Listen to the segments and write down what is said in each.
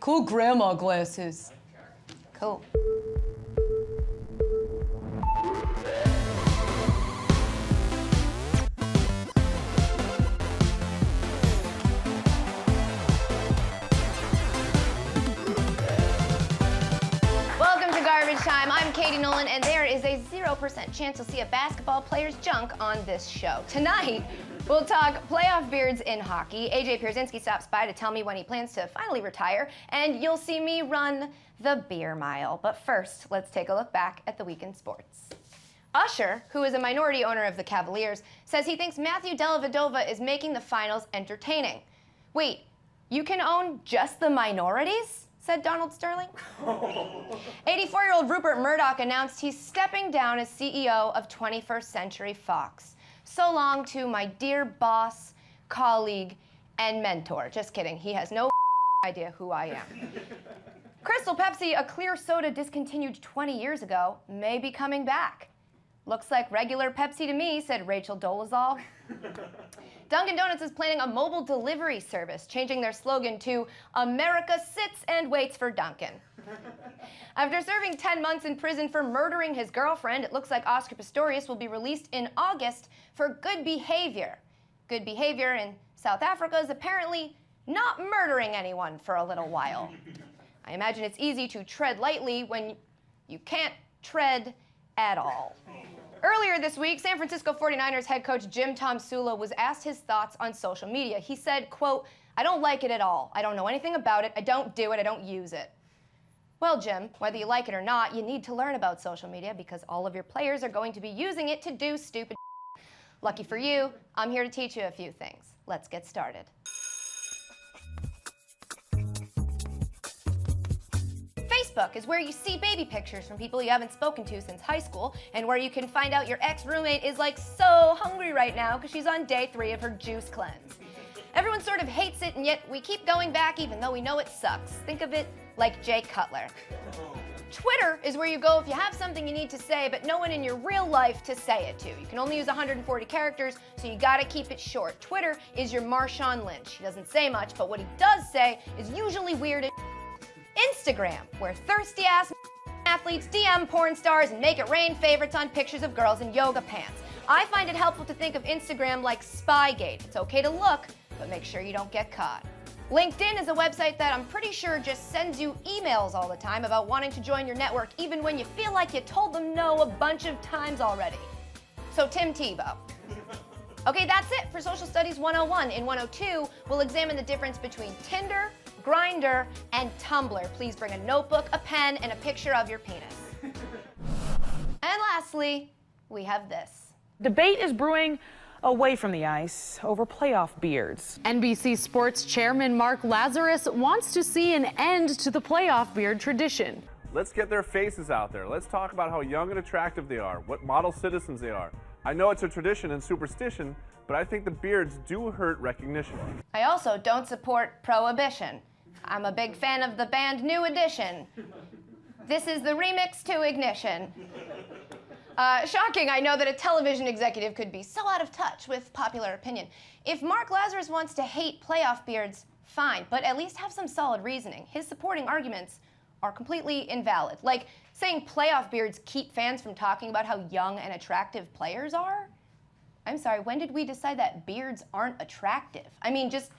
Cool grandma glasses. Cool. Welcome to Garbage Time. I'm Katie Nolan, and there is a 0% chance you'll see a basketball player's junk on this show. Tonight, we'll talk playoff beards in hockey. AJ Pierzynski stops by to tell me when he plans to finally retire, and you'll see me run the beer mile. But first, let's take a look back at the week in sports. Usher, who is a minority owner of the Cavaliers, says he thinks Matthew Dellavedova is making the finals entertaining. Wait, you can own just the minorities? Said Donald Sterling. 84-year-old Rupert Murdoch announced he's stepping down as CEO of 21st Century Fox. So long to my dear boss, colleague, and mentor. Just kidding, he has no idea who I am. Crystal Pepsi, a clear soda discontinued 20 years ago, may be coming back. Looks like regular Pepsi to me, said Rachel Dolezal. Dunkin' Donuts is planning a mobile delivery service, changing their slogan to America sits and waits for Dunkin'. After serving 10 months in prison for murdering his girlfriend, it looks like Oscar Pistorius will be released in August for good behavior. Good behavior in South Africa is apparently not murdering anyone for a little while. I imagine it's easy to tread lightly when you can't tread at all. Earlier this week, San Francisco 49ers head coach Jim Tomsula was asked his thoughts on social media. He said, quote, "I don't like it at all. I don't know anything about it. I don't do it. I don't use it." Well, Jim, whether you like it or not, you need to learn about social media because all of your players are going to be using it to do stupid shit. Lucky for you, I'm here to teach you a few things. Let's get started. Facebook is where you see baby pictures from people you haven't spoken to since high school, and where you can find out your ex-roommate is like so hungry right now because she's on day 3 of her juice cleanse. Everyone sort of hates it, and yet we keep going back even though we know it sucks. Think of it like Jay Cutler. Twitter is where you go if you have something you need to say, but no one in your real life to say it to. You can only use 140 characters, so you gotta keep it short. Twitter is your Marshawn Lynch. He doesn't say much, but what he does say is usually weird as Instagram, where thirsty-ass athletes DM porn stars and make it rain favorites on pictures of girls in yoga pants. I find it helpful to think of Instagram like Spygate. It's okay to look, but make sure you don't get caught. LinkedIn is a website that I'm pretty sure just sends you emails all the time about wanting to join your network, even when you feel like you told them no a bunch of times already. So Tim Tebow. Okay, that's it for Social Studies 101. In 102, we'll examine the difference between Tinder, Grindr, and Tumblr. Please bring a notebook, a pen, and a picture of your penis. And lastly, we have this. Debate is brewing away from the ice over playoff beards. NBC Sports Chairman Mark Lazarus wants to see an end to the playoff beard tradition. Let's get their faces out there. Let's talk about how young and attractive they are, what model citizens they are. I know it's a tradition and superstition, but I think the beards do hurt recognition. I also don't support prohibition. I'm a big fan of the band New Edition. This is the remix to Ignition. Shocking, I know that a television executive could be so out of touch with popular opinion. If Mark Lazarus wants to hate playoff beards, fine, but at least have some solid reasoning. His supporting arguments are completely invalid. Like saying playoff beards keep fans from talking about how young and attractive players are? I'm sorry, when did we decide that beards aren't attractive? I mean, just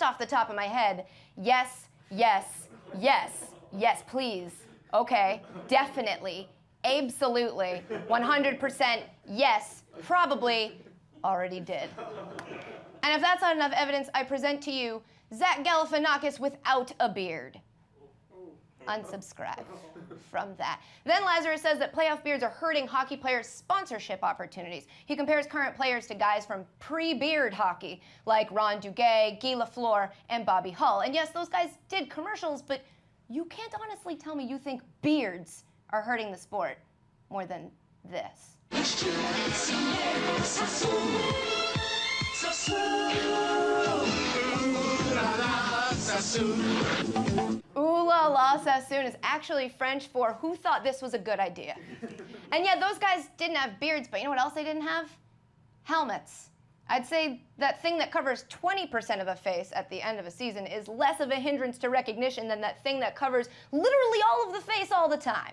off the top of my head, yes, yes, yes, yes, please. Okay, definitely, absolutely, 100%, yes, probably, already did. And if that's not enough evidence, I present to you Zach Galifianakis without a beard. Unsubscribe from that. Then Lazarus says that playoff beards are hurting hockey players' sponsorship opportunities. He compares current players to guys from pre-beard hockey, like Ron Duguay, Guy Lafleur, and Bobby Hull. And yes, those guys did commercials, but you can't honestly tell me you think beards are hurting the sport more than this. Ooh la la Sassoon is actually French for who thought this was a good idea. And yeah, those guys didn't have beards, but you know what else they didn't have? Helmets. I'd say that thing that covers 20% of a face at the end of a season is less of a hindrance to recognition than that thing that covers literally all of the face all the time.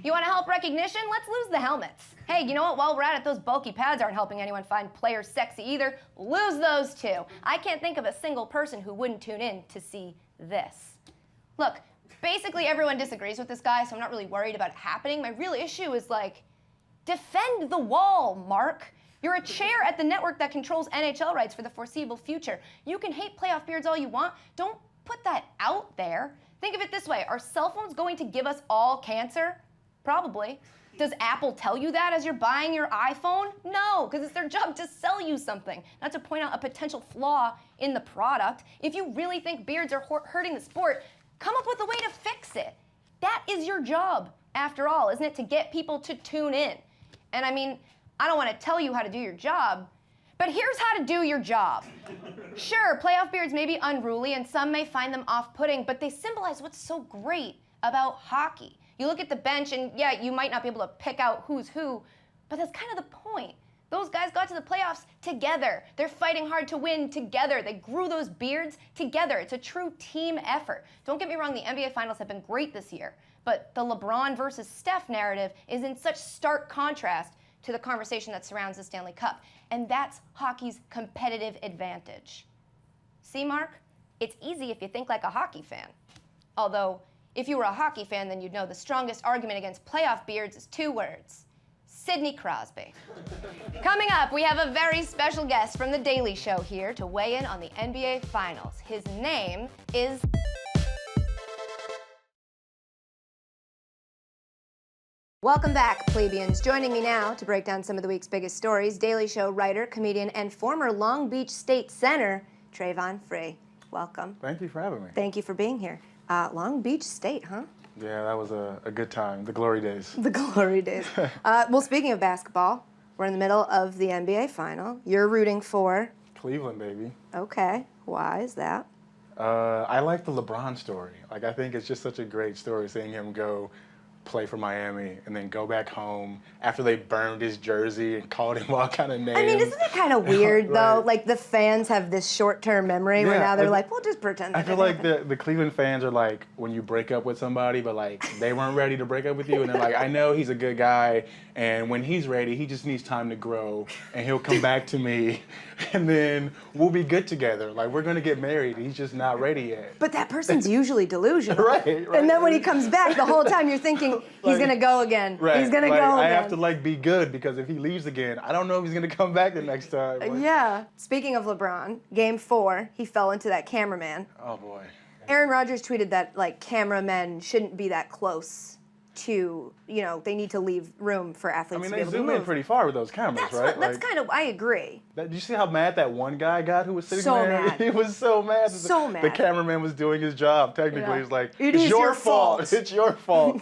You want to help recognition? Let's lose the helmets. Hey, you know what? While we're at it, those bulky pads aren't helping anyone find players sexy either. Lose those too. I can't think of a single person who wouldn't tune in to see this. Look, basically everyone disagrees with this guy, so I'm not really worried about it happening. My real issue is defend the wall, Mark. You're a chair at the network that controls NHL rights for the foreseeable future. You can hate playoff beards all you want. Don't put that out there. Think of it this way. Are cell phones going to give us all cancer? Probably. Does Apple tell you that as you're buying your iPhone? No, because it's their job to sell you something, not to point out a potential flaw in the product. If you really think beards are hurting the sport, come up with a way to fix it. That is your job, after all, isn't it? To get people to tune in. And I mean, I don't want to tell you how to do your job, but here's how to do your job. Sure, playoff beards may be unruly and some may find them off-putting, but they symbolize what's so great about hockey. You look at the bench and yeah, you might not be able to pick out who's who, but that's kind of the point. Those guys got to the playoffs together. They're fighting hard to win together. They grew those beards together. It's a true team effort. Don't get me wrong, the NBA Finals have been great this year, but the LeBron versus Steph narrative is in such stark contrast to the conversation that surrounds the Stanley Cup. And that's hockey's competitive advantage. See, Mark? It's easy if you think like a hockey fan. Although, if you were a hockey fan, then you'd know the strongest argument against playoff beards is 2 words. Sidney Crosby. Coming up, we have a very special guest from The Daily Show here to weigh in on the NBA Finals. His name is... Welcome back, plebeians. Joining me now to break down some of the week's biggest stories, Daily Show writer, comedian, and former Long Beach State Senator, Trayvon Free. Welcome. Thank you for having me. Thank you for being here. Long Beach State, huh? Yeah, that was a good time. The glory days. The glory days. Well, speaking of basketball, we're in the middle of the NBA final. You're rooting for? Cleveland, baby. Okay. Why is that? I like the LeBron story. I think it's just such a great story seeing him go play for Miami and then go back home after they burned his jersey and called him all kind of names. I mean, isn't it kind of weird, though? Right. The fans have this short-term memory where now they're we'll just pretend that I feel like the Cleveland fans are when you break up with somebody, but they weren't ready to break up with you, and they're I know he's a good guy, and when he's ready, he just needs time to grow, and he'll come back to me, and then we'll be good together. We're going to get married. He's just not ready yet. But that person's usually delusional. Right. And then when he comes back, the whole time you're thinking, he's going to go again. Right. He's going to go again. I have to be good because if he leaves again, I don't know if he's going to come back the next time. Yeah. Speaking of LeBron, Game 4, he fell into that cameraman. Oh, boy. Aaron Rodgers tweeted that, cameramen shouldn't be that close to, they need to leave room for athletes to be able to move. They zoom in pretty far with those cameras, right? That's kind of, I agree. Did you see how mad that one guy got who was sitting so there? Mad. He was so mad. So mad. The cameraman was doing his job, technically. Yeah. He's like, It it's is your your fault. It's your fault.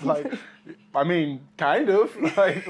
I mean, kind of.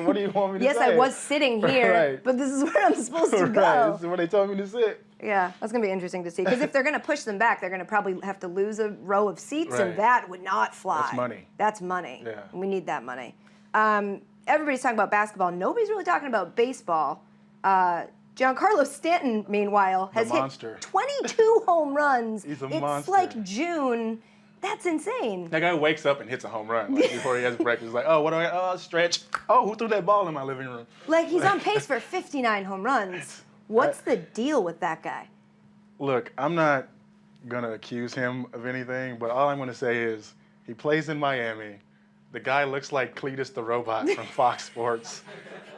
What do you want me to say? Yes, I was sitting here, right. but this is where I'm supposed to go. Right, this is where they told me to sit. Yeah, that's going to be interesting to see. Because if they're going to push them back, they're going to probably have to lose a row of seats, Right. and that would not fly. That's money. That's money. Yeah. We need that money. Everybody's talking about basketball. Nobody's really talking about baseball. Giancarlo Stanton, meanwhile, has hit 22 home runs. He's a it's monster. like June. That's insane. That guy wakes up and hits a home run before he has breakfast. What do I stretch? Oh, who threw that ball in my living room? He's on pace for 59 home runs. What's the deal with that guy? Look, I'm not going to accuse him of anything, but all I'm going to say is he plays in Miami. The guy looks like Cletus the Robot from Fox Sports.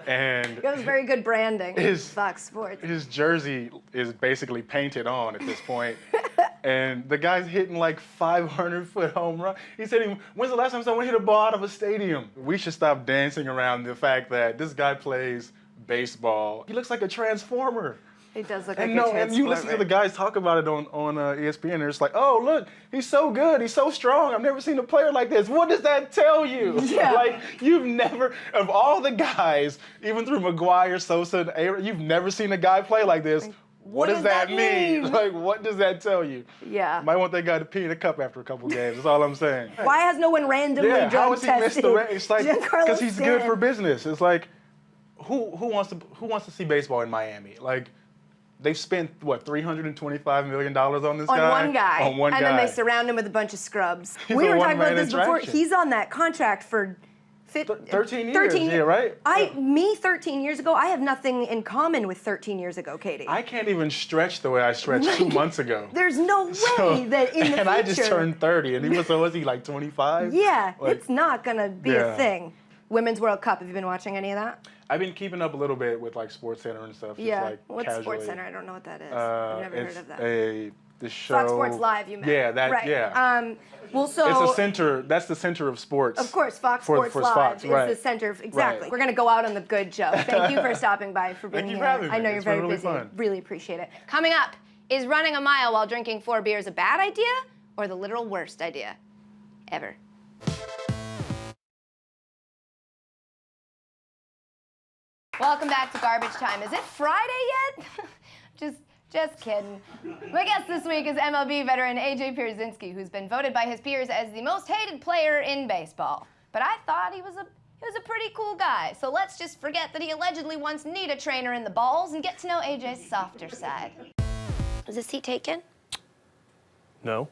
And That was very good branding. Fox Sports. His jersey is basically painted on at this point. And the guy's hitting 500-foot home run. He's hitting, when's the last time someone hit a ball out of a stadium? We should stop dancing around the fact that this guy plays baseball. He looks like a transformer. He does look like a transformer. And you listen to the guys talk about it on ESPN, they're just oh, look, he's so good, he's so strong. I've never seen a player like this. What does that tell you? Yeah. You've never, of all the guys, even through McGuire, Sosa, and Aaron, you've never seen a guy play like this. What does that mean? What does that tell you? Yeah. Might want that guy to pee in a cup after a couple games. That's all I'm saying. Why has no one randomly Yeah, how drug has he missed the tested It's Giancarlo because he's good Stanton? for business. It's who wants to see baseball in Miami? They've spent, what, $325 million on this on guy? one guy. On one and guy. then they surround him with a bunch of scrubs. He's We a were talking about one-man this before. attraction. He's on that contract for 13 years, yeah, right? Me 13 years ago, I have nothing in common with 13 years ago, Katie. I can't even stretch the way I stretched 2 months ago. There's no way that in the future. And I just turned 30, and was he like 25? Yeah, Like, it's not gonna be a thing. Women's World Cup, have you been watching any of that? I've been keeping up a little bit with like Sports Center and stuff. Yeah. Just, like, What's casually. Sports Center? I don't know what that is. I've never heard of that. The show. Fox Sports Live, you meant. Yeah, that. Right. Yeah. Well, so It's a center. That's the center of sports. of course, Fox for Sports Live Fox, is right. the center. Exactly. Right. We're gonna go out on the good, Joe. Thank you for stopping by, for being Thank you here. for having me. I know you're It's been very really busy. fun. Really appreciate it. Coming up, is running a mile while drinking 4 beers a bad idea or the literal worst idea ever? Welcome back to Garbage Time. Is it Friday yet? Just kidding. My guest this week is MLB veteran AJ Pierzynski, who's been voted by his peers as the most hated player in baseball. But I thought he was a pretty cool guy. So let's just forget that he allegedly once kneed a trainer in the balls and get to know AJ's softer side. Is this seat taken? No.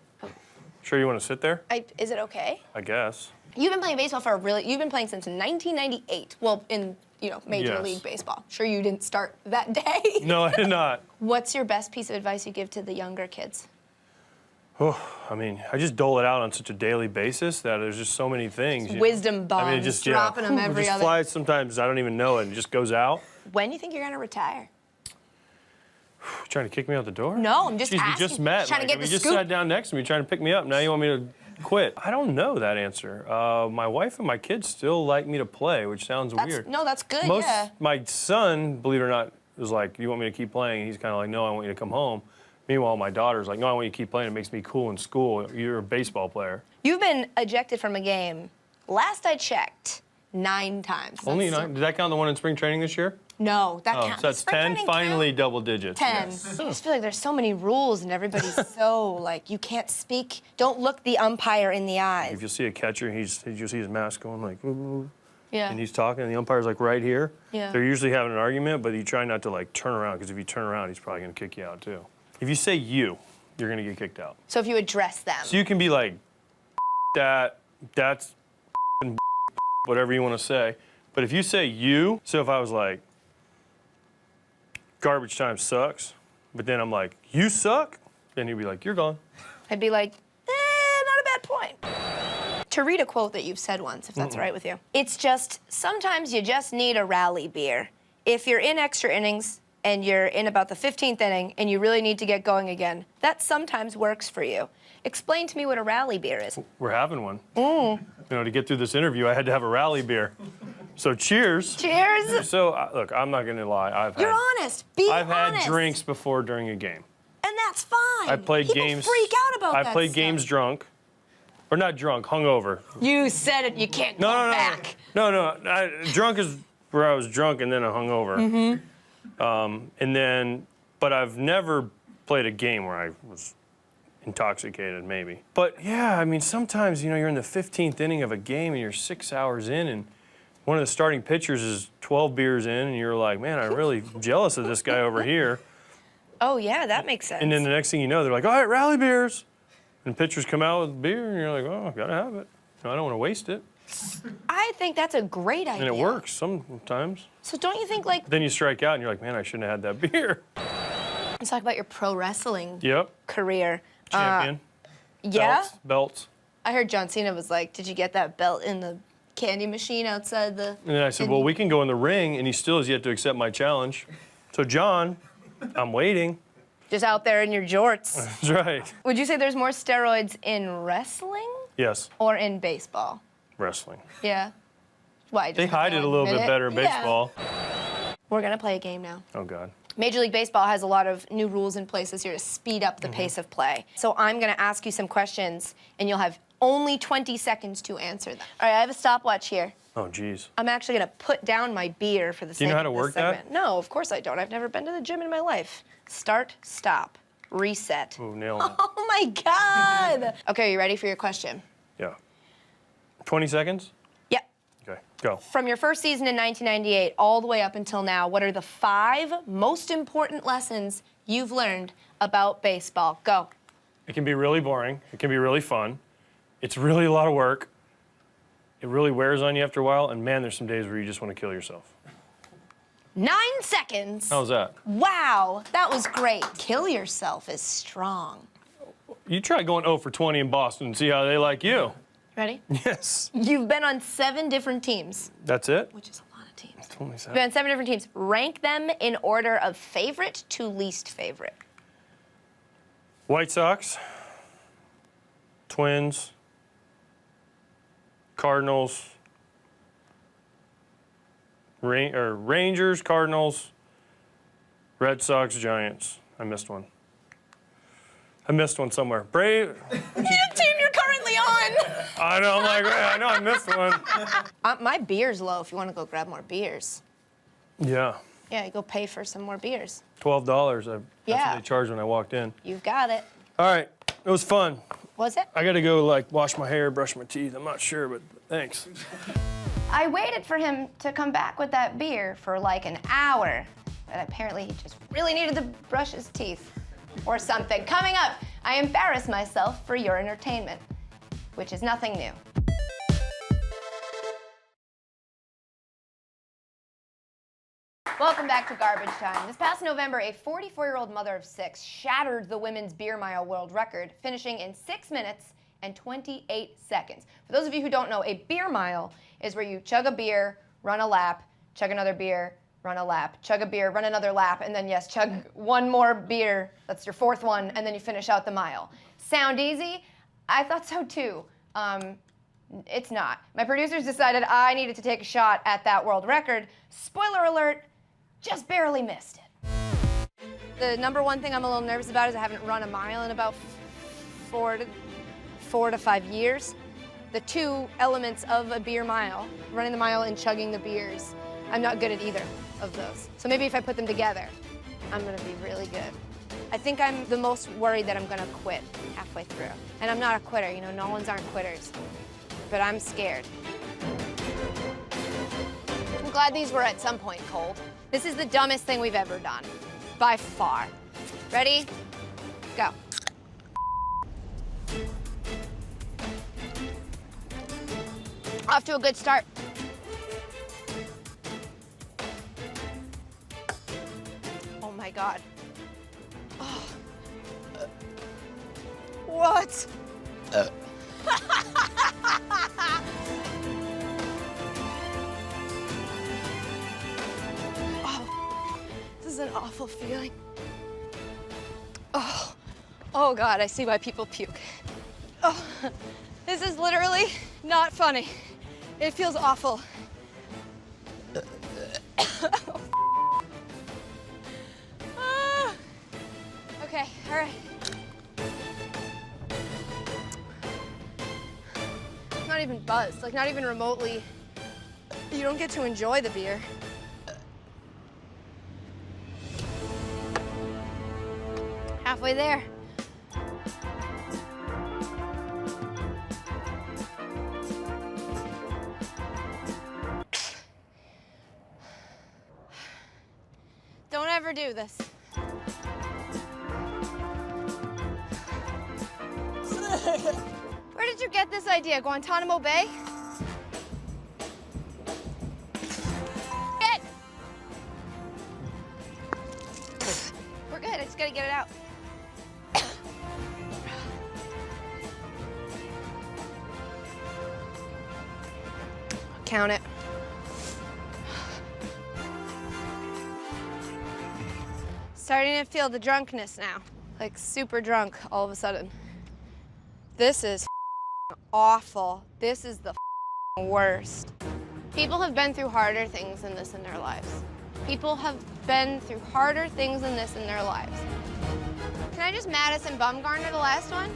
Sure you want to sit there? Is it okay? I guess. You've been playing baseball you've been playing since 1998. Well, in, Major Yes. League Baseball. Sure you didn't start that day? No, I did not. What's your best piece of advice you give to the younger kids? Oh, I mean, I just dole it out on such a daily basis that there's just so many things. Wisdom bombs, I mean, it just, dropping them every just other. flies sometimes. I don't even know it. It just goes out. When do you think you're gonna retire? Trying to kick me out the door? No, I'm just Jeez, asking. we just met. Trying to get we the just scoop. sat down next to me trying to pick me up. Now you want me to quit? I don't know that answer. My wife and my kids still like me to play, which sounds weird. No, that's good, Most, yeah. My son, believe it or not, was like, you want me to keep playing? And he's kind of like, no, I want you to come home. Meanwhile, my daughter's like, no, I want you to keep playing. It makes me cool in school. You're a baseball player. You've been ejected from a game, last I checked, 9 times. Only That's 9? Did that count the one in spring training this year? No, that Oh, counts. so that's Spring 10, training finally count? double digits. 10. Yes. I just feel like there's so many rules and everybody's so like, you can't speak. Don't look the umpire in the eyes. If you see a catcher, you see his mask going like, ooh, Yeah. and he's talking, and the umpire's like right here. Yeah. They're usually having an argument, but you try not to like turn around, because if you turn around, he's probably gonna kick you out too. If you say you, you're gonna get kicked out. So if you address them. So you can be like, that's whatever you want to say. But if you say you, so if I was like, garbage time sucks, but then I'm like, you suck, then you'd be like, you're gone. I'd be like, not a bad point. To read a quote that you've said once, if that's all right with you. It's just, sometimes you just need a rally beer. If you're in extra innings and you're in about the 15th inning and you really need to get going again, that sometimes works for you. Explain to me what a rally beer is. We're having one. You know, to get through this interview, I had to have a rally beer. So cheers. Cheers. So look, I'm not gonna lie. You're honest. Be I've honest. had drinks before during a game. And that's fine. I played People games. freak out about that I played stuff. games drunk, or not drunk, hungover. You said it. You can't go back. No. Drunk is where I was drunk and then I hungover. And then, but I've never played a game where I was intoxicated, maybe. But yeah, I mean, sometimes, you're in the 15th inning of a game and you're 6 hours in and one of the starting pitchers is 12 beers in and you're like, man, I'm really jealous of this guy over here. Oh, yeah, that makes sense. And then the next thing you know, they're like, all right, rally beers. And pitchers come out with beer and you're like, oh, I gotta have it. I don't want to waste it. I think that's a great idea. And it works sometimes. So don't you think, like, Then you strike out and you're like, man, I shouldn't have had that beer. let's talk about your pro wrestling Yep. career. Champion. Yeah? Belts. I heard John Cena was like, did you get that belt in the candy machine outside the... And then I said, well, we can go in the ring, and he still has yet to accept my challenge. So, John, I'm waiting. Just out there in your jorts. That's right. Would you say there's more steroids in wrestling Yes, or in baseball? wrestling. Yeah. Why? They just hide it a little bit admit better in Yeah. baseball. We're gonna play a game now. Oh, God. Major League Baseball has a lot of new rules in place this year to speed up the pace of play. So I'm gonna ask you some questions, and you'll have only 20 seconds to answer them. All right, I have a stopwatch here. Oh, geez. I'm actually gonna put down my beer for the sake you know how of to this work that? segment. No, of course I don't. I've never been to the gym in my life. Start, stop, reset. Ooh, nailed it. Oh my God! Okay, you ready for your question? Yeah. 20 seconds? Yep. Okay, go. From your first season in 1998 all the way up until now, what are the 5 most important lessons you've learned about baseball. Go. It can be really boring. It can be really fun. It's really a lot of work. It really wears on you after a while, and man, there's some days where you just want to kill yourself. 9 seconds. How's that? Wow, that was great. Kill yourself is strong. You try going 0 for 20 in Boston and see how they like you. Ready? Yes. You've been on 7 different teams, That's it? which is a lot of teams. It's only You've 7. been on 7 different teams. Rank them in order of favorite to least favorite. White Sox, Twins, Cardinals, Rangers, Cardinals, Red Sox, Giants. I missed one. I missed one somewhere. Brave. The team you're currently on. I know. I'm like, I know I missed one. My beer's low if you want to go grab more beers. Yeah. Yeah, you go pay for some more beers. $12. That's Yeah. what they charged when I walked in. You've got it. All right. It was fun. Was it? I got to go like wash my hair, brush my teeth. I'm not sure, but thanks. I waited for him to come back with that beer for like an hour, but apparently he just really needed to brush his teeth or something. Coming up, I embarrass myself for your entertainment, which is nothing new. Welcome back to Garbage Time. This past November, a 44-year-old mother of 6 shattered the women's beer mile world record, finishing in 6 minutes and 28 seconds. For those of you who don't know, a beer mile is where you chug a beer, run a lap, chug another beer, run a lap, chug a beer, run another lap, and then, yes, chug one more beer, that's your 4th one, and then you finish out the mile. Sound easy? I thought so too. It's not. My producers decided I needed to take a shot at that world record. Spoiler alert, just barely missed it. The number one thing I'm a little nervous about is I haven't run a mile in about 4 to 5 years. The 2 elements of a beer mile, running the mile and chugging the beers, I'm not good at either of those. So maybe if I put them together, I'm gonna be really good. I think I'm the most worried that I'm gonna quit halfway through. And I'm not a quitter, you know, Nolans aren't quitters. But I'm scared. I'm glad these were at some point cold. This is the dumbest thing we've ever done, by far. Ready? Go. Off to a good start. Oh my God. Oh. What? Oh, this is an awful feeling. Oh God, I see why people puke. Oh, this is literally not funny. It feels awful. Okay, all right. Not even buzzed, like not even remotely. You don't get to enjoy the beer. Halfway there. Don't ever do this. Where did you get this idea? Guantanamo Bay? Good. We're good. I just gotta get it out. Count it. Starting to feel the drunkenness now. Like super drunk all of a sudden. This is awful. This is the worst. People have been through harder things than this in their lives. People have been through harder things than this in their lives. Can I just Madison Bumgarner the last one?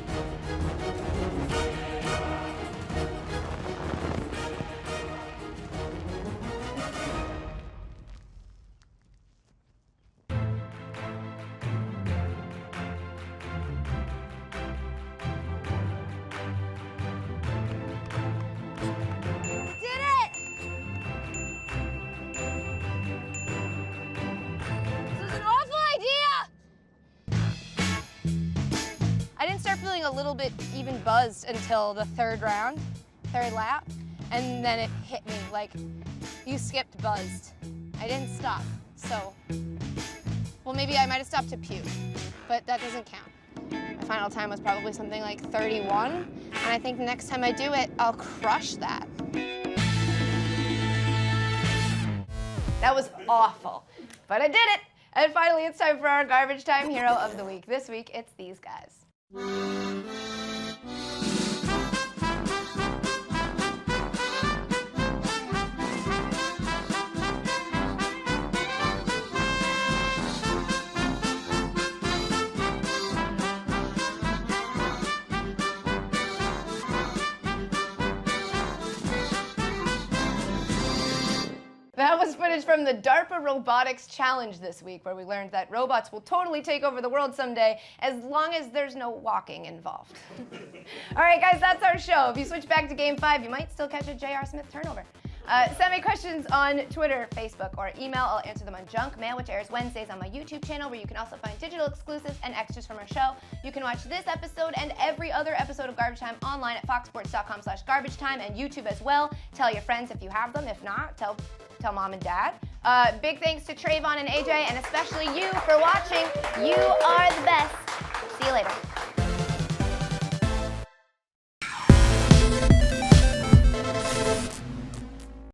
a little bit even buzzed until the third lap, and then it hit me like, you skipped buzzed. I didn't stop, so, well, maybe I might have stopped to puke, but that doesn't count. My final time was probably something like 31, and I think next time I do it, I'll crush that. That was awful, but I did it. And finally, it's time for our Garbage Time Hero of the Week. This week, it's these guys. That was footage from the DARPA Robotics Challenge this week, where we learned that robots will totally take over the world someday as long as there's no walking involved. All right, guys, that's our show. If you switch back to Game 5, you might still catch a J.R. Smith turnover. Send me questions on Twitter, Facebook, or email. I'll answer them on Junk Mail, which airs Wednesdays on my YouTube channel, where you can also find digital exclusives and extras from our show. You can watch this episode and every other episode of Garbage Time online at foxsports.com/garbagetime and YouTube as well. Tell your friends if you have them. If not, tell mom and dad. Big thanks to Trayvon and AJ, and especially you for watching. You are the best. See you later.